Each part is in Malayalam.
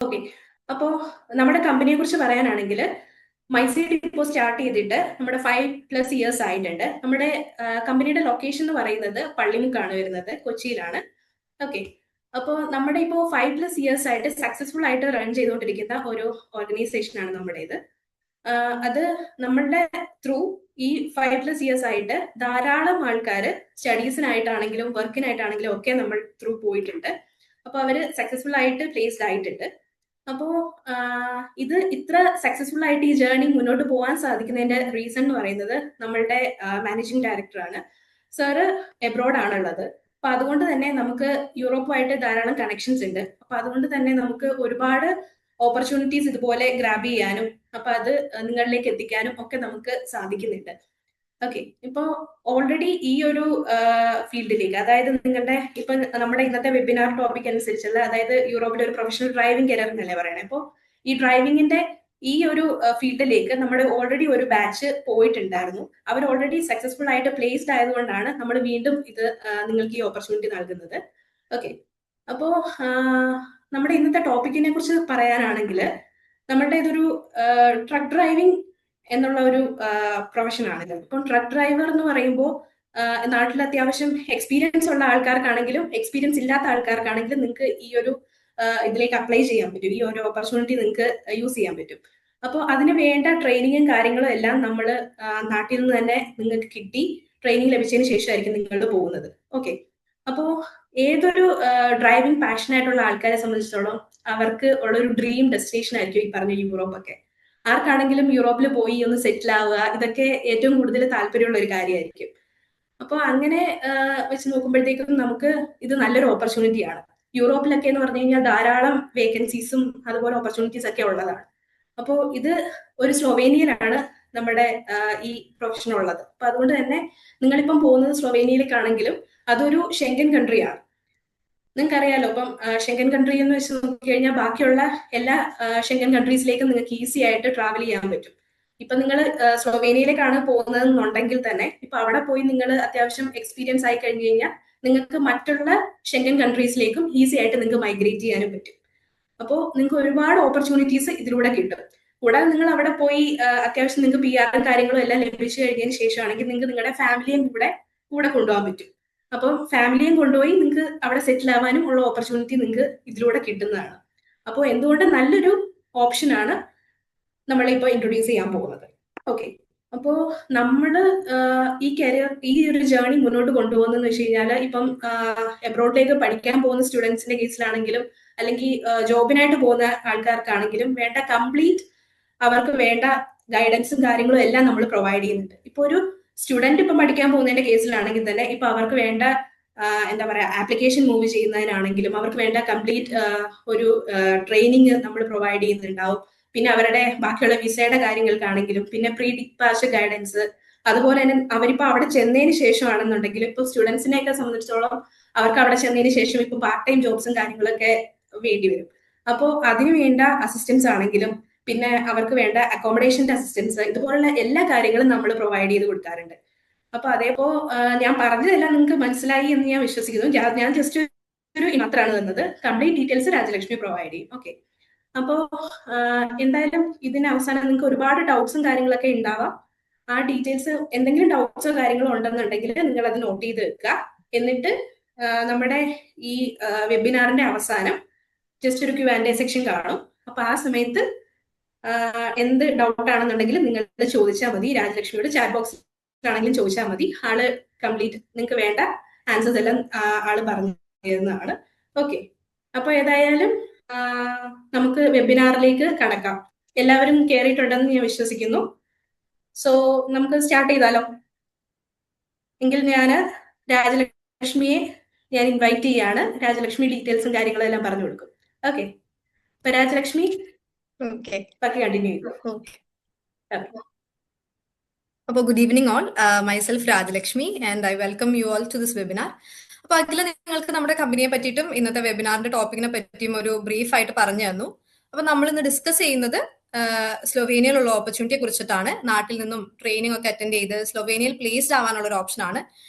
ഓക്കെ. അപ്പോ നമ്മുടെ കമ്പനിയെ കുറിച്ച് പറയാനാണെങ്കിൽ മൈസീഡ് ഇപ്പോൾ സ്റ്റാർട്ട് ചെയ്തിട്ട് നമ്മുടെ 5+ ഇയേഴ്സ് ആയിട്ടുണ്ട്. നമ്മുടെ കമ്പനിയുടെ ലൊക്കേഷൻ എന്ന് പറയുന്നത് പള്ളിമുക്കാണ് വരുന്നത്, കൊച്ചിയിലാണ്. ഓക്കെ. അപ്പോൾ നമ്മുടെ ഇപ്പോൾ 5+ ഇയേഴ്സ് ആയിട്ട് സക്സസ്ഫുൾ ആയിട്ട് റൺ ചെയ്തുകൊണ്ടിരിക്കുന്ന ഒരു ഓർഗനൈസേഷൻ ആണ് നമ്മുടേത്. അത് നമ്മളുടെ ത്രൂ ഈ 5+ ഇയേഴ്സ് ആയിട്ട് ധാരാളം ആൾക്കാർ സ്റ്റഡീസിനായിട്ടാണെങ്കിലും വർക്കിനായിട്ടാണെങ്കിലും ഒക്കെ നമ്മൾ ത്രൂ പോയിട്ടുണ്ട്. അപ്പോൾ അവര് സക്സസ്ഫുൾ ആയിട്ട് പ്ലേസ്ഡ് ആയിട്ടുണ്ട്. അപ്പോ ഇത് ഇത്ര സക്സസ്ഫുൾ ആയിട്ട് ഈ ജേർണി മുന്നോട്ട് പോകാൻ സാധിക്കുന്നതിന്റെ റീസൺ എന്ന് പറയുന്നത് നമ്മളുടെ മാനേജിംഗ് ഡയറക്ടറാണ്. സാറ് എബ്രോഡ് ആണുള്ളത്. അപ്പൊ അതുകൊണ്ട് തന്നെ നമുക്ക് യൂറോപ്പുമായിട്ട് ധാരാളം കണക്ഷൻസ് ഉണ്ട്. അപ്പൊ അതുകൊണ്ട് തന്നെ നമുക്ക് ഒരുപാട് ഓപ്പർച്യൂണിറ്റീസ് ഇതുപോലെ ഗ്രാബ് ചെയ്യാനും അപ്പൊ അത് നിങ്ങളിലേക്ക് എത്തിക്കാനും ഒക്കെ നമുക്ക് സാധിക്കുന്നുണ്ട്. ഓക്കെ. ഇപ്പോ ഓൾറെഡി ഈ ഒരു ഫീൽഡിലേക്ക്, അതായത് നിങ്ങളുടെ ഇപ്പൊ നമ്മുടെ ഇന്നത്തെ വെബിനാർ ടോപ്പിക് അനുസരിച്ചുള്ള, അതായത് യൂറോപ്പിലെ ഒരു പ്രൊഫഷണൽ ഡ്രൈവിംഗ് കരിയർ എന്നല്ലേ പറയണേ. അപ്പോൾ ഈ ഡ്രൈവിംഗിന്റെ ഈ ഒരു ഫീൽഡിലേക്ക് നമ്മുടെ ഓൾറെഡി ഒരു ബാച്ച് പോയിട്ടുണ്ടായിരുന്നു. അവർ ഓൾറെഡി സക്സസ്ഫുൾ ആയിട്ട് പ്ലേസ്ഡ് ആയതുകൊണ്ടാണ് നമ്മൾ വീണ്ടും ഇത് നിങ്ങൾക്ക് ഈ ഓപ്പർച്യൂണിറ്റി നൽകുന്നത്. ഓക്കെ. അപ്പോ നമ്മുടെ ഇന്നത്തെ ടോപ്പിക്കിനെ കുറിച്ച് പറയാനാണെങ്കിൽ നമ്മളുടെ ഇതൊരു ട്രക്ക് ഡ്രൈവിംഗ് എന്നുള്ള ഒരു പ്രൊഫഷനാണിത്. ഇപ്പം ട്രക്ക് ഡ്രൈവർ എന്ന് പറയുമ്പോൾ നാട്ടിൽ അത്യാവശ്യം എക്സ്പീരിയൻസ് ഉള്ള ആൾക്കാർക്കാണെങ്കിലും എക്സ്പീരിയൻസ് ഇല്ലാത്ത ആൾക്കാർക്കാണെങ്കിലും നിങ്ങൾക്ക് ഈ ഒരു ഇതിലേക്ക് അപ്ലൈ ചെയ്യാൻ പറ്റും. ഈ ഒരു ഓപ്പർച്യൂണിറ്റി നിങ്ങൾക്ക് യൂസ് ചെയ്യാൻ പറ്റും. അപ്പോൾ അതിന് വേണ്ട ട്രെയിനിങ്ങും കാര്യങ്ങളും എല്ലാം നമ്മൾ നാട്ടിൽ നിന്ന് തന്നെ നിങ്ങൾക്ക് കിട്ടി ട്രെയിനിങ് ലഭിച്ചതിന് ശേഷമായിരിക്കും നിങ്ങൾ പോകുന്നത്. ഓക്കെ. അപ്പോൾ ഏതൊരു ഡ്രൈവിംഗ് പാഷൻ ആയിട്ടുള്ള ആൾക്കാരെ സംബന്ധിച്ചിടത്തോളം അവർക്ക് ഉള്ളൊരു ഡ്രീം ഡെസ്റ്റിനേഷൻ ആയിരിക്കും ഈ പറഞ്ഞ യൂറോപ്പ് ഒക്കെ. ആർക്കാണെങ്കിലും യൂറോപ്പിൽ പോയി ഒന്ന് സെറ്റിൽ ആവുക, ഇതൊക്കെ ഏറ്റവും കൂടുതൽ താല്പര്യമുള്ള ഒരു കാര്യമായിരിക്കും. അപ്പോൾ അങ്ങനെ വെച്ച് നോക്കുമ്പോഴത്തേക്കും നമുക്ക് ഇത് നല്ലൊരു ഓപ്പർച്യൂണിറ്റിയാണ്. യൂറോപ്പിലൊക്കെ എന്ന് പറഞ്ഞു കഴിഞ്ഞാൽ ധാരാളം വേക്കൻസീസും അതുപോലെ ഓപ്പർച്യൂണിറ്റീസ് ഒക്കെ ഉള്ളതാണ്. അപ്പോൾ ഇത് ഒരു സ്ലൊവേനിയയിലാണ് നമ്മുടെ ഈ പ്രൊഫഷൻ ഉള്ളത്. അപ്പൊ അതുകൊണ്ട് തന്നെ നിങ്ങളിപ്പം പോകുന്നത് സ്ലൊവേനിയയിലേക്കാണെങ്കിലും അതൊരു ഷെങ്കൻ കൺട്രിയാണ്. നിങ്ങൾക്കറിയാലോ, ഇപ്പം ഷെങ്കൻ കൺട്രി എന്ന് വെച്ച് നോക്കിക്കഴിഞ്ഞാൽ ബാക്കിയുള്ള എല്ലാ ഷെങ്കൻ കൺട്രീസിലേക്കും നിങ്ങൾക്ക് ഈസി ആയിട്ട് ട്രാവൽ ചെയ്യാൻ പറ്റും. ഇപ്പൊ നിങ്ങൾ സ്ലൊവേനിയയിലേക്കാണ് പോകുന്നതെന്നുണ്ടെങ്കിൽ തന്നെ ഇപ്പൊ അവിടെ പോയി നിങ്ങൾ അത്യാവശ്യം എക്സ്പീരിയൻസ് ആയി കഴിഞ്ഞു കഴിഞ്ഞാൽ നിങ്ങൾക്ക് മറ്റുള്ള ഷെങ്കൻ കൺട്രീസിലേക്കും ഈസി ആയിട്ട് നിങ്ങൾക്ക് മൈഗ്രേറ്റ് ചെയ്യാനും പറ്റും. അപ്പോൾ നിങ്ങൾക്ക് ഒരുപാട് ഓപ്പർച്യൂണിറ്റീസ് ഇതിലൂടെ കിട്ടും. കൂടാതെ നിങ്ങൾ അവിടെ പോയി അത്യാവശ്യം നിങ്ങൾക്ക് PR കാര്യങ്ങളും എല്ലാം ലഭിച്ചു കഴിഞ്ഞതിന് ശേഷമാണെങ്കിൽ നിങ്ങൾക്ക് നിങ്ങളുടെ ഫാമിലിയും കൂടെ കൊണ്ടുപോകാൻ പറ്റും. അപ്പം ഫാമിലിയും കൊണ്ടുപോയി നിങ്ങൾക്ക് അവിടെ സെറ്റിൽ ആവാനും ഉള്ള ഓപ്പർച്യൂണിറ്റി നിങ്ങൾക്ക് ഇതിലൂടെ കിട്ടുന്നതാണ്. അപ്പോൾ എന്തുകൊണ്ട് നല്ലൊരു ഓപ്ഷനാണ് നമ്മളിപ്പോൾ ഇൻട്രൊഡ്യൂസ് ചെയ്യാൻ പോകുന്നത്. ഓക്കെ. അപ്പോൾ നമ്മൾ ഈ കരിയർ, ഈ ഒരു ജേർണി മുന്നോട്ട് കൊണ്ടുപോകുന്നതെന്ന് വെച്ച് കഴിഞ്ഞാൽ ഇപ്പം എബ്രോഡിലേക്ക് പഠിക്കാൻ പോകുന്ന സ്റ്റുഡൻസിന്റെ കേസിലാണെങ്കിലും അല്ലെങ്കിൽ ജോബിനായിട്ട് പോകുന്ന ആൾക്കാർക്കാണെങ്കിലും വേണ്ട കംപ്ലീറ്റ് അവർക്ക് വേണ്ട ഗൈഡൻസും കാര്യങ്ങളും എല്ലാം നമ്മൾ പ്രൊവൈഡ് ചെയ്യുന്നുണ്ട്. ഇപ്പൊ ഒരു സ്റ്റുഡന്റ് ഇപ്പം പഠിക്കാൻ പോകുന്നതിന്റെ കേസിലാണെങ്കിൽ തന്നെ ഇപ്പൊ അവർക്ക് വേണ്ട എന്താ പറയാ ആപ്ലിക്കേഷൻ മൂവ് ചെയ്യുന്നതിനാണെങ്കിലും അവർക്ക് വേണ്ട കംപ്ലീറ്റ് ഒരു ട്രെയിനിങ് നമ്മൾ പ്രൊവൈഡ് ചെയ്യുന്നുണ്ടാവും. പിന്നെ അവരുടെ ബാക്കിയുള്ള വിസയുടെ കാര്യങ്ങൾക്കാണെങ്കിലും പിന്നെ പ്രീ ഡിപ്പാർച്ചർ ഗൈഡൻസ്, അതുപോലെ തന്നെ അവരിപ്പോ അവിടെ ചെന്നതിന് ശേഷമാണെന്നുണ്ടെങ്കിൽ ഇപ്പൊ സ്റ്റുഡൻസിനെയൊക്കെ സംബന്ധിച്ചിടത്തോളം അവർക്ക് അവിടെ ചെന്നതിന് ശേഷം ഇപ്പൊ പാർട്ട് ടൈം ജോബ്സും കാര്യങ്ങളൊക്കെ വേണ്ടി വരും. അപ്പോൾ അതിന് വേണ്ട അസിസ്റ്റൻസ് ആണെങ്കിലും പിന്നെ അവർക്ക് വേണ്ട അക്കോമഡേഷന്റെ അസിസ്റ്റൻസ്, ഇതുപോലുള്ള എല്ലാ കാര്യങ്ങളും നമ്മൾ പ്രൊവൈഡ് ചെയ്ത് കൊടുക്കാറുണ്ട്. അപ്പൊ അതേപോ ഞാൻ പറഞ്ഞതെല്ലാം നിങ്ങൾക്ക് മനസ്സിലായി എന്ന് ഞാൻ വിശ്വസിക്കുന്നു. ഞാൻ ജസ്റ്റ് ഒരു മാത്രമാണ് തന്നത്. കംപ്ലീറ്റ് ഡീറ്റെയിൽസ് രാജലക്ഷ്മി പ്രൊവൈഡ് ചെയ്യും. ഓക്കെ. അപ്പോ എന്തായാലും ഇതിന് അവസാനം നിങ്ങൾക്ക് ഒരുപാട് ഡൗട്ട്സും കാര്യങ്ങളൊക്കെ ഉണ്ടാവാം. ആ ഡീറ്റെയിൽസ് എന്തെങ്കിലും ഡൗട്ട്സോ കാര്യങ്ങളോ ഉണ്ടെന്നുണ്ടെങ്കിൽ നിങ്ങൾ അത് നോട്ട് ചെയ്ത് വെക്കുക. എന്നിട്ട് നമ്മുടെ ഈ വെബിനാറിന്റെ അവസാനം ജസ്റ്റ് ഒരു Q&A സെക്ഷൻ കാണും. അപ്പൊ ആ സമയത്ത് എന്ത് ഡൗട്ട് ആണെന്നുണ്ടെങ്കിൽ നിങ്ങൾ ചോദിച്ചാൽ മതി. രാജലക്ഷ്മിയോട് ചാറ്റ് ബോക്സിലാണെങ്കിലും ചോദിച്ചാൽ മതി. ആള് കംപ്ലീറ്റ് നിങ്ങൾക്ക് വേണ്ട ആൻസേഴ്സ് എല്ലാം ആള് പറഞ്ഞു തരുന്നതാണ്. ഓക്കെ. അപ്പൊ ഏതായാലും നമുക്ക് വെബിനാറിലേക്ക് കടക്കാം. എല്ലാവരും കയറിയിട്ടുണ്ടെന്ന് ഞാൻ വിശ്വസിക്കുന്നു. സോ നമുക്ക് സ്റ്റാർട്ട് ചെയ്താലോ? എങ്കിൽ ഞാൻ രാജലക്ഷ്മിയെ ഇൻവൈറ്റ് ചെയ്യാണ്. രാജലക്ഷ്മി ഡീറ്റെയിൽസും കാര്യങ്ങളും എല്ലാം പറഞ്ഞു കൊടുക്കും. ഓക്കെ. അപ്പൊ രാജലക്ഷ്മി ബാക്കി കണ്ടിന്യൂ ചെയ്തു. അപ്പോൾ good evening all. Myself Rajalakshmi and I welcome you all to this webinar. അപ്പൊ അതിൽ നിങ്ങൾക്ക് നമ്മുടെ കമ്പനിയെ പറ്റിയിട്ടും ഇന്നത്തെ വെബിനാറിന്റെ ടോപ്പിക്കിനെ പറ്റിയും ഒരു ബ്രീഫ് ആയിട്ട് പറഞ്ഞു തന്നു. അപ്പൊ നമ്മൾ ഇന്ന് ഡിസ്കസ് ചെയ്യുന്നത് സ്ലൊവേനിയയിലുള്ള ഓപ്പർച്യൂണിറ്റിയെ കുറിച്ചിട്ടാണ്. നാട്ടിൽ നിന്നും ട്രെയിനിങ് ഒക്കെ അറ്റൻഡ് ചെയ്ത് സ്ലൊവേനിയയിൽ പ്ലേസ്ഡ് ആവാനുള്ള ഒരു ഓപ്ഷനാണ്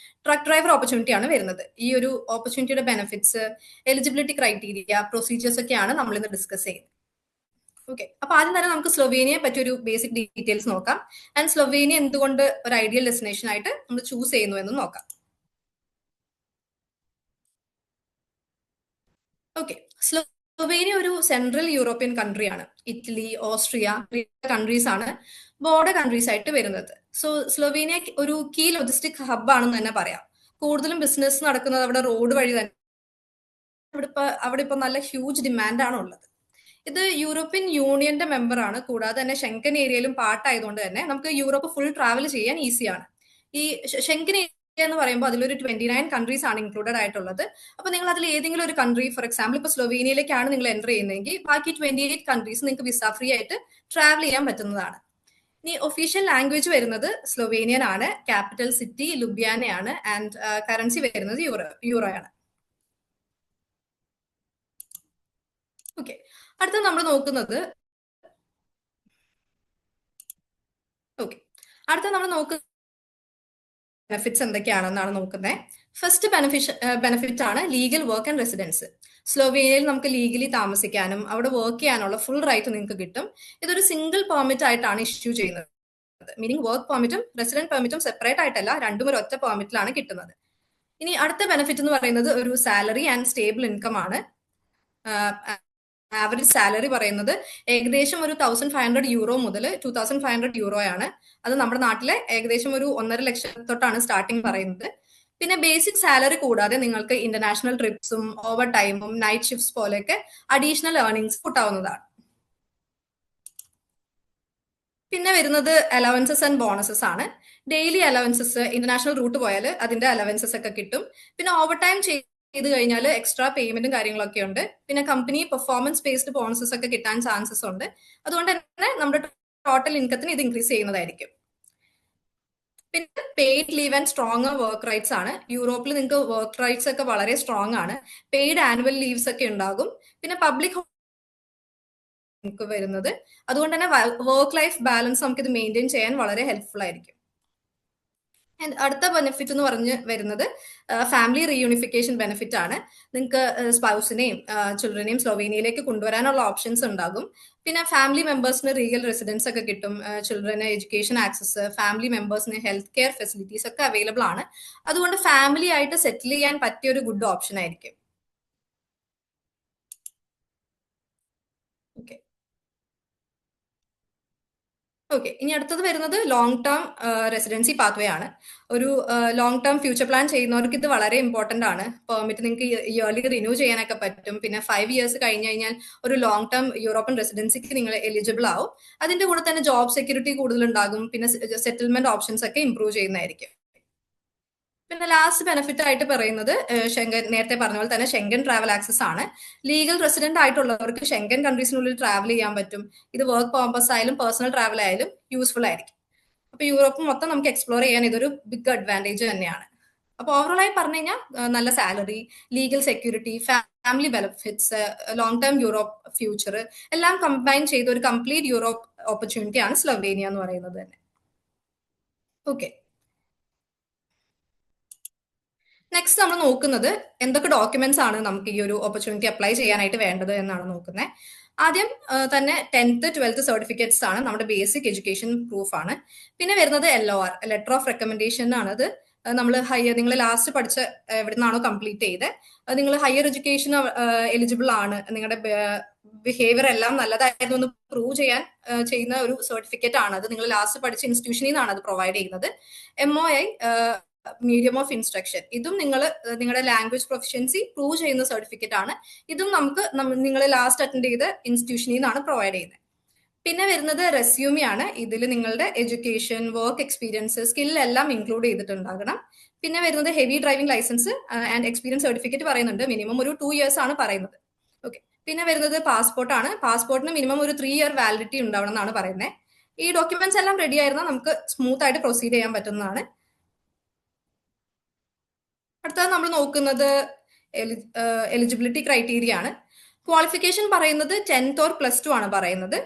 ട്രക്ക് ഡ്രൈവർ ഓപ്പർച്യൂണിറ്റി ആണ് വരുന്നത്. ഈ ഒരു ഓപ്പർച്യൂണിറ്റിയുടെ ബെനിഫിറ്റ്സ്, എലിജിബിലിറ്റി ക്രൈറ്റീരിയ, പ്രൊസീജിയേഴ്സ് ഒക്കെയാണ് നമ്മൾ ഇന്ന് ഡിസ്കസ് ചെയ്യുന്നത്. ഓക്കെ, അപ്പൊ ആദ്യം തന്നെ നമുക്ക് സ്ലൊവേനിയയെ പറ്റി ഒരു ബേസിക് ഡീറ്റെയിൽസ് നോക്കാം. ആൻഡ് സ്ലൊവേനിയ എന്തുകൊണ്ട് ഒരു ഐഡിയൽ ഡെസ്റ്റിനേഷൻ ആയിട്ട് നമ്മൾ ചൂസ് ചെയ്യുന്നു എന്ന് നോക്കാം. ഓക്കെ, സ്ലൊവേനിയ ഒരു സെൻട്രൽ യൂറോപ്യൻ കൺട്രിയാണ്. ഇറ്റലി, ഓസ്ട്രിയ കൺട്രീസ് ആണ് ബോർഡർ കൺട്രീസ് ആയിട്ട് വരുന്നത്. സോ സ്ലൊവേനിയ ഒരു കീ ലോജിസ്റ്റിക് ഹബ് ആണെന്ന് തന്നെ പറയാം. കൂടുതലും ബിസിനസ് നടക്കുന്നത് അവിടെ റോഡ് വഴി തന്നെ. അവിടെ ഇപ്പൊ നല്ല ഹ്യൂജ് ഡിമാൻഡ് ആണ് ഉള്ളത്. ഇത് യൂറോപ്യൻ യൂണിയന്റെ മെമ്പർ ആണ്. കൂടാതെ തന്നെ ഷെങ്കൻ ഏരിയയിലും പാർട്ടായതുകൊണ്ട് തന്നെ നമുക്ക് യൂറോപ്പ് ഫുൾ ട്രാവൽ ചെയ്യാൻ ഈസിയാണ്. ഈ ഷെങ്കൻ ഏരിയ എന്ന് പറയുമ്പോൾ അതിലൊരു 29 കൺട്രീസ് ആണ് ഇൻക്ലൂഡഡ് ആയിട്ടുള്ളത്. അപ്പൊ നിങ്ങൾ അതിൽ ഏതെങ്കിലും ഒരു കൺട്രി, ഫോർ എക്സാമ്പിൾ ഇപ്പൊ സ്ലൊവേനിയയിലേക്കാണ് നിങ്ങൾ എൻ്റർ ചെയ്യുന്നതെങ്കിൽ ബാക്കി 28 കൺട്രീസ് നിങ്ങൾക്ക് വിസ ഫ്രീ ആയിട്ട് ട്രാവൽ ചെയ്യാൻ പറ്റുന്നതാണ്. ഇനി ഒഫീഷ്യൽ ലാംഗ്വേജ് വരുന്നത് സ്ലൊവേനിയൻ ആണ്. ക്യാപിറ്റൽ സിറ്റി ലുബ്യാനയാണ്. ആൻഡ് കറൻസി വരുന്നത് യൂറോ ആണ്. ഓക്കെ, അടുത്ത നമ്മൾ നോക്കുന്നത് ബെനിഫിറ്റ്സ് എന്തൊക്കെയാണെന്നാണ് നോക്കുന്നത്. ഫസ്റ്റ് ബെനിഫിറ്റ് ആണ് ലീഗൽ വർക്ക് ആൻഡ് റെസിഡൻസ്. സ്ലൊവേനിയയിൽ നമുക്ക് ലീഗലി താമസിക്കാനും അവിടെ വർക്ക് ചെയ്യാനുള്ള ഫുൾ റൈറ്റ് നിങ്ങൾക്ക് കിട്ടും. ഇതൊരു സിംഗിൾ പെർമിറ്റ് ആയിട്ടാണ് ഇഷ്യൂ ചെയ്യുന്നത്. മീനിങ് വർക്ക് പെർമിറ്റും റെസിഡന്റ് പെർമിറ്റും സെപ്പറേറ്റ് ആയിട്ടല്ല, രണ്ടും ഒരു ഒറ്റ പെർമിറ്റിലാണ് കിട്ടുന്നത്. ഇനി അടുത്ത ബെനിഫിറ്റ് എന്ന് പറയുന്നത് ഒരു സാലറി ആൻഡ് സ്റ്റേബിൾ ഇൻകം ആണ്. ആവറേജ് സാലറി പറയുന്നത് ഏകദേശം ഒരു 1500 യൂറോ മുതൽ 2500 യൂറോ ആണ്. അത് നമ്മുടെ നാട്ടിലെ ഏകദേശം ഒരു 1.5 ലക്ഷം തൊട്ടാണ് സ്റ്റാർട്ടിങ് പറയുന്നത്. പിന്നെ ബേസിക് സാലറി കൂടാതെ നിങ്ങൾക്ക് ഇന്റർനാഷണൽ ട്രിപ്സും ഓവർ ടൈമും നൈറ്റ് ഷിഫ്റ്റ്സ് പോലെയൊക്കെ അഡീഷണൽ ഏർണിംഗ്സ് കൂട്ടാവുന്നതാണ്. പിന്നെ വരുന്നത് അലവൻസസ് ആൻഡ് ബോണസസ് ആണ്. ഡെയിലി അലവൻസസ്, ഇന്റർനാഷണൽ റൂട്ട് പോയാൽ അതിന്റെ അലവൻസസ് ഒക്കെ കിട്ടും. പിന്നെ ഓവർ ടൈം ചെയ്ത് കഴിഞ്ഞാൽ എക്സ്ട്രാ പേയ്മെന്റും കാര്യങ്ങളൊക്കെ ഉണ്ട്. പിന്നെ കമ്പനി പെർഫോമൻസ് ബേസ്ഡ് ബോണസസ് ഒക്കെ കിട്ടാൻ ചാൻസസ് ഉണ്ട്. അതുകൊണ്ട് തന്നെ നമ്മുടെ ടോട്ടൽ ഇൻകത്തിന് ഇത് ഇൻക്രീസ് ചെയ്യുന്നതായിരിക്കും. പിന്നെ paid leave and strong work rights ആണ്. യൂറോപ്പിൽ നിങ്ങൾക്ക് വർക്ക് റൈറ്റ്സ് ഒക്കെ വളരെ സ്ട്രോങ് ആണ്. പെയ്ഡ് ആനുവൽ ലീവ്സ് ഒക്കെ ഉണ്ടാകും. പിന്നെ പബ്ലിക് നമുക്ക് വരുന്നത്. അതുകൊണ്ട് തന്നെ വർക്ക് ലൈഫ് ബാലൻസ് നമുക്ക് ഇത് മെയിൻറ്റെയിൻ ചെയ്യാൻ വളരെ ഹെൽപ്ഫുൾ ആയിരിക്കും. ആൻഡ് അടുത്ത ബെനിഫിറ്റ് എന്ന് പറഞ്ഞ് വരുന്നത് ഫാമിലി റീയൂണിഫിക്കേഷൻ ബെനിഫിറ്റ് ആണ്. നിങ്ങൾക്ക് സ്പൗസിനെയും ചിൽഡ്രനെയും സ്ലൊവേനിയയിലേക്ക് കൊണ്ടുവരാനുള്ള ഓപ്ഷൻസ് ഉണ്ടാകും. പിന്നെ ഫാമിലി മെമ്പേഴ്സിന് ലീഗൽ റെസിഡൻസ് ഒക്കെ കിട്ടും. ചിൽഡ്രന് എഡ്യൂക്കേഷൻ ആക്സസ്, ഫാമിലി മെമ്പേഴ്സിന് ഹെൽത്ത് കെയർ ഫെസിലിറ്റീസ് ഒക്കെ അവൈലബിൾ ആണ്. അതുകൊണ്ട് ഫാമിലി ആയിട്ട് സെറ്റിൽ ചെയ്യാൻ പറ്റിയ ഒരു ഗുഡ് ഓപ്ഷൻ ആയിരിക്കും. ഓക്കെ ഓക്കെ, ഇനി അടുത്തത് വരുന്നത് ലോങ് ടേം റെസിഡൻസി പാത്വേ ആണ്. ഒരു ലോങ് ടേം ഫ്യൂച്ചർ പ്ലാൻ ചെയ്യുന്നവർക്ക് ഇത് വളരെ ഇമ്പോർട്ടന്റ് ആണ്. പെർമിറ്റ് നിങ്ങൾക്ക് ഇയർലി റിന്യൂ ചെയ്യാനൊക്കെ പറ്റും. പിന്നെ 5 ഇയേഴ്സ് കഴിഞ്ഞ് കഴിഞ്ഞാൽ ഒരു ലോങ് ടേം യൂറോപ്യൻ റെസിഡൻസിക്ക് നിങ്ങൾ എലിജിബിൾ ആവും. അതിന്റെ കൂടെ തന്നെ ജോബ് സെക്യൂരിറ്റി കൂടുതലുണ്ടാകും. പിന്നെ സെറ്റിൽമെന്റ് ഓപ്ഷൻസ് ഒക്കെ ഇംപ്രൂവ് ചെയ്യുന്നതായിരിക്കും. പിന്നെ ലാസ്റ്റ് ബെനിഫിറ്റ് ആയിട്ട് പറയുന്നത് ഷെങ്കൻ, നേരത്തെ പറഞ്ഞ പോലെ തന്നെ ഷെങ്കൻ ട്രാവൽ ആക്സസ് ആണ്. ലീഗൽ റെസിഡന്റ് ആയിട്ടുള്ളവർക്ക് ഷെങ്കൻ കൺട്രീസിനുള്ളിൽ ട്രാവൽ ചെയ്യാൻ പറ്റും. ഇത് വർക്ക് പർപ്പസ് ആയാലും പേഴ്സണൽ ട്രാവൽ ആയാലും യൂസ്ഫുൾ ആയിരിക്കും. അപ്പൊ യൂറോപ്പ് മൊത്തം നമുക്ക് എക്സ്പ്ലോർ ചെയ്യാൻ ഇതൊരു ബിഗ് അഡ്വാൻറ്റേജ് തന്നെയാണ്. അപ്പൊ ഓവറോൾ ആയി പറഞ്ഞു കഴിഞ്ഞാൽ നല്ല salary, legal security, family benefits, long term Europe future എല്ലാം കമ്പൈൻ ചെയ്ത ഒരു കംപ്ലീറ്റ് യൂറോപ്പ് ഓപ്പർച്യൂണിറ്റി ആണ് സ്ലൊവേനിയ എന്ന് പറയുന്നത് തന്നെ. ഓക്കെ, നെക്സ്റ്റ് നമ്മൾ നോക്കുന്നത് എന്തൊക്കെ ഡോക്യുമെന്റ്സ് ആണ് നമുക്ക് ഈ ഒരു ഓപ്പർച്യൂണിറ്റി അപ്ലൈ ചെയ്യാനായിട്ട് വേണ്ടത് എന്നാണ് നോക്കുന്നത്. ആദ്യം തന്നെ 10th 12th സർട്ടിഫിക്കറ്റ്സ് ആണ് നമ്മുടെ ബേസിക് എഡ്യൂക്കേഷൻ പ്രൂഫ് ആണ്. പിന്നെ വരുന്നത് LOR, ലെറ്റർ ഓഫ് റെക്കമെൻഡേഷൻ ആണത്. നമ്മൾ നിങ്ങൾ ലാസ്റ്റ് പഠിച്ച എവിടെ നിന്നാണോ കംപ്ലീറ്റ് ചെയ്തത്, നിങ്ങൾ ഹയർ എഡ്യൂക്കേഷൻ എലിജിബിൾ ആണ്, നിങ്ങളുടെ ബിഹേവിയർ എല്ലാം നല്ലതായിരുന്നു എന്ന് പ്രൂവ് ചെയ്യാൻ ചെയ്യുന്ന ഒരു സർട്ടിഫിക്കറ്റ് ആണ് അത്. നിങ്ങൾ ലാസ്റ്റ് പഠിച്ച ഇൻസ്റ്റിറ്റ്യൂഷനിൽ നിന്നാണ് അത് പ്രൊവൈഡ് ചെയ്യുന്നത്. MOI, മീഡിയം ഓഫ് ഇൻസ്ട്രക്ഷൻ, ഇതും നിങ്ങളുടെ ലാംഗ്വേജ് പ്രൊഫിഷ്യൻസി പ്രൂവ് ചെയ്യുന്ന സർട്ടിഫിക്കറ്റ് ആണ്. ഇതും നമുക്ക് നിങ്ങൾ ലാസ്റ്റ് അറ്റൻഡ് ചെയ്ത ഇൻസ്റ്റിറ്റ്യൂഷനിൽ നിന്നാണ് പ്രൊവൈഡ് ചെയ്യുന്നത്. പിന്നെ വരുന്നത് റെസ്യൂമി ആണ്. ഇതിൽ നിങ്ങളുടെ എഡ്യൂക്കേഷൻ, വർക്ക് എക്സ്പീരിയൻസ്, സ്കിൽ എല്ലാം ഇൻക്ലൂഡ് ചെയ്തിട്ടുണ്ടാകണം. പിന്നെ വരുന്നത് heavy driving licence and experience certificate പറയുന്നുണ്ട്. മിനിമം ഒരു 2 ഇയേഴ്സ് ആണ് പറയുന്നത്. ഓക്കെ, പിന്നെ വരുന്നത് പാസ്പോർട്ട് ആണ്. പാസ്പോർട്ടിന് മിനിമം ഒരു 3 ഇയർ വാലിഡിറ്റി ഉണ്ടാവണം എന്നാണ് പറയുന്നത്. ഈ ഡോക്യുമെന്റ്സ് എല്ലാം റെഡി ആയിരുന്നാൽ നമുക്ക് സ്മൂത്ത് ആയിട്ട് പ്രൊസീഡ് ചെയ്യാൻ പറ്റുന്നതാണ്. അടുത്തത് നമ്മൾ നോക്കുന്നത് എലിജിബിലിറ്റി ക്രൈറ്റീരിയ ആണ്. ക്വാളിഫിക്കേഷൻ പറയുന്നത് 10th ഓർ +2 ആണ് പറയുന്നത്.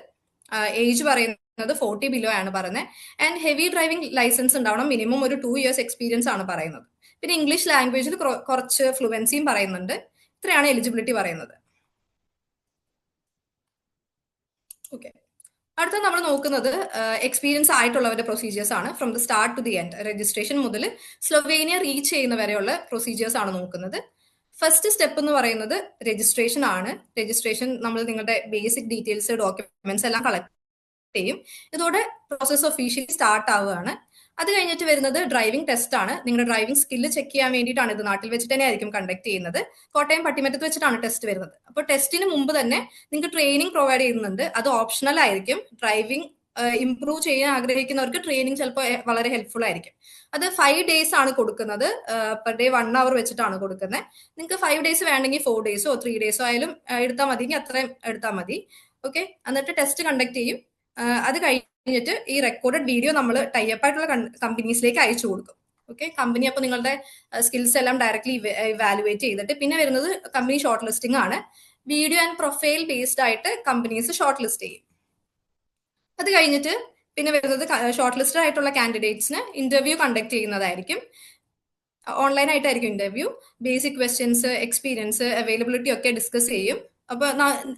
ഏജ് പറയുന്നത് 40 ബിലോ ആണ് പറയുന്നത്. ആൻഡ് ഹെവി ഡ്രൈവിംഗ് ലൈസൻസ് ഉണ്ടാവണം. മിനിമം ഒരു 2 ഇയേഴ്സ് എക്സ്പീരിയൻസ് ആണ് പറയുന്നത്. പിന്നെ ഇംഗ്ലീഷ് ലാംഗ്വേജിൽ കുറച്ച് ഫ്ലുവൻസിയും പറയുന്നുണ്ട്. ഇത്രയാണ് എലിജിബിലിറ്റി പറയുന്നത്. ഓക്കെ. അടുത്ത നമ്മൾ നോക്കുന്നത് എക്സ്പീരിയൻസ് ആയിട്ടുള്ളവരുടെ പ്രൊസീജിയേഴ്സ് ആണ്. From the start to the end, registration മുതൽ സ്ലൊവേനിയ റീച്ച് ചെയ്യുന്ന വരെയുള്ള പ്രൊസീജിയേഴ്സ് ആണ് നോക്കുന്നത്. ഫസ്റ്റ് സ്റ്റെപ്പ് എന്ന് പറയുന്നത് രജിസ്ട്രേഷൻ ആണ്. രജിസ്ട്രേഷൻ നമ്മൾ നിങ്ങളുടെ ബേസിക് ഡീറ്റെയിൽസ്, ഡോക്യുമെന്റ്സ് എല്ലാം കളക്ട് ചെയ്യും. ഇതോടെ പ്രോസസ് ഒഫീഷ്യലി സ്റ്റാർട്ട് ആവുകയാണ്. അത് കഴിഞ്ഞിട്ട് വരുന്നത് ഡ്രൈവിംഗ് ടെസ്റ്റ് ആണ്. നിങ്ങളുടെ ഡ്രൈവിംഗ് സ്കില്ല് ചെക്ക് ചെയ്യാൻ വേണ്ടിയിട്ടാണ് ഇത്. നാട്ടിൽ വെച്ചിട്ട് തന്നെ ആയിരിക്കും കണ്ടക്ട് ചെയ്യുന്നത്. കോട്ടയം പട്ടിമറ്റത്ത് വെച്ചിട്ടാണ് ടെസ്റ്റ് വരുന്നത്. അപ്പോൾ ടെസ്റ്റിന് മുമ്പ് തന്നെ നിങ്ങൾക്ക് ട്രെയിനിങ് പ്രൊവൈഡ് ചെയ്യുന്നുണ്ട്. അത് ഓപ്ഷണൽ ആയിരിക്കും. ഡ്രൈവിംഗ് ഇംപ്രൂവ് ചെയ്യാൻ ആഗ്രഹിക്കുന്നവർക്ക് ട്രെയിനിങ് ചിലപ്പോൾ വളരെ ഹെൽപ്ഫുൾ ആയിരിക്കും. അത് 5 days ആണ് കൊടുക്കുന്നത്. പെർ ഡേ 1 hour വെച്ചിട്ടാണ് കൊടുക്കുന്നത്. നിങ്ങൾക്ക് 5 days വേണമെങ്കിൽ 4 days 3 days ആയാലും എടുത്താൽ മതി. അത്രയും എടുത്താൽ മതി. ഓക്കെ. എന്നിട്ട് ടെസ്റ്റ് കണ്ടക്ട് ചെയ്യും. അത് കഴിഞ്ഞിട്ട് ഈ റെക്കോർഡഡ് വീഡിയോ നമ്മൾ ടൈപ്പ് ആയിട്ടുള്ള കമ്പനീസിലേക്ക് അയച്ചു കൊടുക്കും. ഓക്കെ. കമ്പനി അപ്പോൾ നിങ്ങളുടെ സ്കിൽസ് എല്ലാം ഡയറക്ട്ലി ഇവാലുവേറ്റ് ചെയ്തിട്ട് പിന്നെ വരുന്നത് കമ്പനി ഷോർട്ട് ലിസ്റ്റിംഗ് ആണ്. വീഡിയോ ആൻഡ് പ്രൊഫൈൽ ബേസ്ഡ് ആയിട്ട് കമ്പനീസ് ഷോർട്ട് ലിസ്റ്റ് ചെയ്യും. അത് കഴിഞ്ഞിട്ട് പിന്നെ വരുന്നത് ഷോർട്ട് ലിസ്റ്റഡ് ആയിട്ടുള്ള കാൻഡിഡേറ്റ്സിന് ഇന്റർവ്യൂ കണ്ടക്ട് ചെയ്യുന്നതായിരിക്കും. ഓൺലൈൻ ആയിട്ടായിരിക്കും interview. Basic questions, experience, availability ഒക്കെ ഡിസ്കസ് ചെയ്യും. അപ്പൊ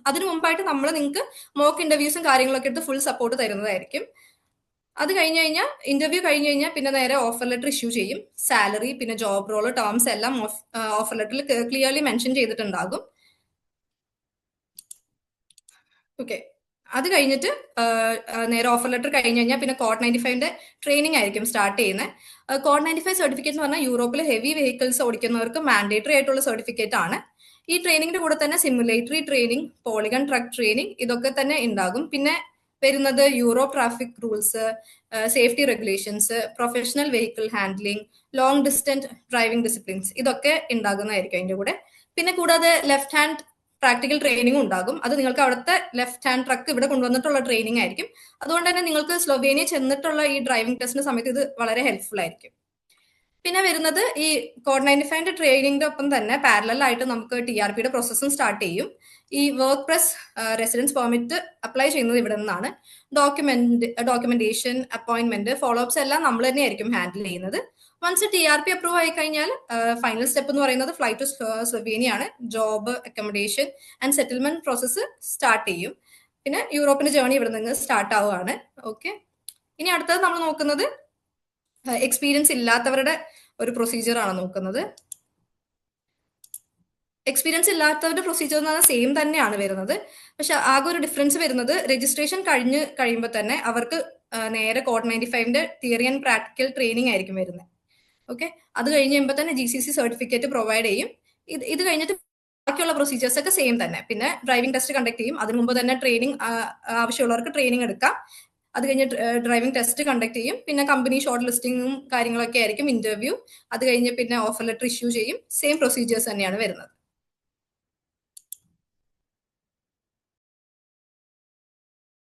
അതിനു മുമ്പായിട്ട് നമ്മൾ നിങ്ങൾക്ക് മോക്ക് ഇന്റർവ്യൂസും കാര്യങ്ങളൊക്കെ എടുത്ത് ഫുൾ സപ്പോർട്ട് തരുന്നതായിരിക്കും. അത് കഴിഞ്ഞ് കഴിഞ്ഞാൽ ഇന്റർവ്യൂ കഴിഞ്ഞ് കഴിഞ്ഞാൽ പിന്നെ നേരെ ഓഫർ ലെറ്റർ ഇഷ്യൂ ചെയ്യും. സാലറി, പിന്നെ ജോബ് റോള്, ടേംസ് എല്ലാം ഓഫർ ലെറ്ററിൽ ക്ലിയർലി മെൻഷൻ ചെയ്തിട്ടുണ്ടാകും. ഓക്കെ. അത് കഴിഞ്ഞിട്ട് നേരെ ഓഫർ ലെറ്റർ കഴിഞ്ഞ് കഴിഞ്ഞാൽ പിന്നെ കോഡ് 95ന്റെ ട്രെയിനിങ് ആയിരിക്കും സ്റ്റാർട്ട് ചെയ്യുന്നത്. കോഡ് 95 സർട്ടിഫിക്കറ്റ് എന്ന് പറഞ്ഞാൽ യൂറോപ്പിൽ ഹെവി വെഹിക്കിൾസ് ഓടിക്കുന്നവർക്ക് മാൻഡേറ്ററി ആയിട്ടുള്ള സർട്ടിഫിക്കറ്റ് ആണ്. ഈ ട്രെയിനിങ്ങിന്റെ കൂടെ തന്നെ സിമുലേറ്ററി ട്രെയിനിങ്, പോളിഗൺ ട്രക്ക് ട്രെയിനിങ് ഇതൊക്കെ തന്നെ ഉണ്ടാകും. പിന്നെ വരുന്നത് euro traffic rules, safety regulations, professional vehicle handling, long distance driving disciplines ഇതൊക്കെ ഉണ്ടാകുന്നതായിരിക്കും അതിന്റെ കൂടെ. പിന്നെ കൂടാതെ ലെഫ്റ്റ് ഹാൻഡ് പ്രാക്ടിക്കൽ ട്രെയിനിങ് ഉണ്ടാകും. അത് നിങ്ങൾക്ക് അവിടുത്തെ ലെഫ്റ്റ് ഹാൻഡ് ട്രക്ക് ഇവിടെ കൊണ്ടുവന്നിട്ടുള്ള ട്രെയിനിങ് ആയിരിക്കും. അതുകൊണ്ട് തന്നെ നിങ്ങൾക്ക് സ്ലൊവേനിയ ചെന്നിട്ടുള്ള ഈ ഡ്രൈവിംഗ് ടെസ്റ്റിന്റെ സമയത്ത് ഇത് വളരെ ഹെൽപ്ഫുൾ ആയിരിക്കും. പിന്നെ വരുന്നത് ഈ കോഡ് 95ന്റെ ട്രെയിനിങ്ങിന്റെ ഒപ്പം തന്നെ പാരലൽ ആയിട്ട് നമുക്ക് TRPയുടെ പ്രോസസ്സും സ്റ്റാർട്ട് ചെയ്യും. ഈ work plus residence permit apply ചെയ്യുന്നത് ഇവിടെ നിന്നാണ്. ഡോക്യുമെന്റേഷൻ, അപ്പോയിന്റ്മെന്റ്, ഫോളോ അപ്സ് എല്ലാം നമ്മൾ തന്നെയായിരിക്കും ഹാൻഡിൽ ചെയ്യുന്നത്. വൺസ് TRP അപ്രൂവ് ആയി കഴിഞ്ഞാൽ ഫൈനൽ സ്റ്റെപ്പ് എന്ന് പറയുന്നത് ഫ്ലൈറ്റ് ടു സ്ലൊവേനിയ ആണ്. Job, accommodation and settlement process start ചെയ്യും. പിന്നെ യൂറോപ്പിന്റെ ജേർണി ഇവിടെ നിന്ന് സ്റ്റാർട്ട് ആവുകയാണ്. ഓക്കെ. ഇനി അടുത്തത് നമ്മൾ നോക്കുന്നത് എക്സ്പീരിയൻസ് ഇല്ലാത്തവരുടെ ഒരു പ്രൊസീജിയർ ആണ് നോക്കുന്നത്. എക്സ്പീരിയൻസ് ഇല്ലാത്തവരുടെ പ്രൊസീജിയർ എന്ന് പറഞ്ഞാൽ സെയിം തന്നെയാണ് വരുന്നത്. പക്ഷെ ആകെ ഒരു ഡിഫറൻസ് വരുന്നത് രജിസ്ട്രേഷൻ കഴിയുമ്പോൾ തന്നെ അവർക്ക് നേരെ കോഡ് 95ന്റെ തിയറി ആൻഡ് പ്രാക്ടിക്കൽ ട്രെയിനിങ് ആയിരിക്കും വരുന്നത്. ഓക്കെ. അത് കഴിഞ്ഞ് കഴിയുമ്പോൾ തന്നെ GCC സർട്ടിഫിക്കറ്റ് പ്രൊവൈഡ് ചെയ്യും. ഇത് കഴിഞ്ഞിട്ട് ബാക്കിയുള്ള പ്രൊസീജിയേഴ്സ് ഒക്കെ സെയിം തന്നെ. പിന്നെ ഡ്രൈവിംഗ് ടെസ്റ്റ് കണ്ടക്ട് ചെയ്യും. അതിനു മുമ്പ് തന്നെ ട്രെയിനിങ് ആവശ്യമുള്ളവർക്ക് ട്രെയിനിങ് എടുക്കാം. അത് കഴിഞ്ഞ് ഡ്രൈവിംഗ് ടെസ്റ്റ് കണ്ടക്ട് ചെയ്യും. പിന്നെ കമ്പനി ഷോർട്ട് ലിസ്റ്റിംഗും കാര്യങ്ങളൊക്കെ ആയിരിക്കും ഇന്റർവ്യൂ. അത് കഴിഞ്ഞ് പിന്നെ ഓഫർ ലെറ്റർ ഇഷ്യൂ ചെയ്യും. സെയിം പ്രൊസീജിയേഴ്സ് തന്നെയാണ് വരുന്നത്.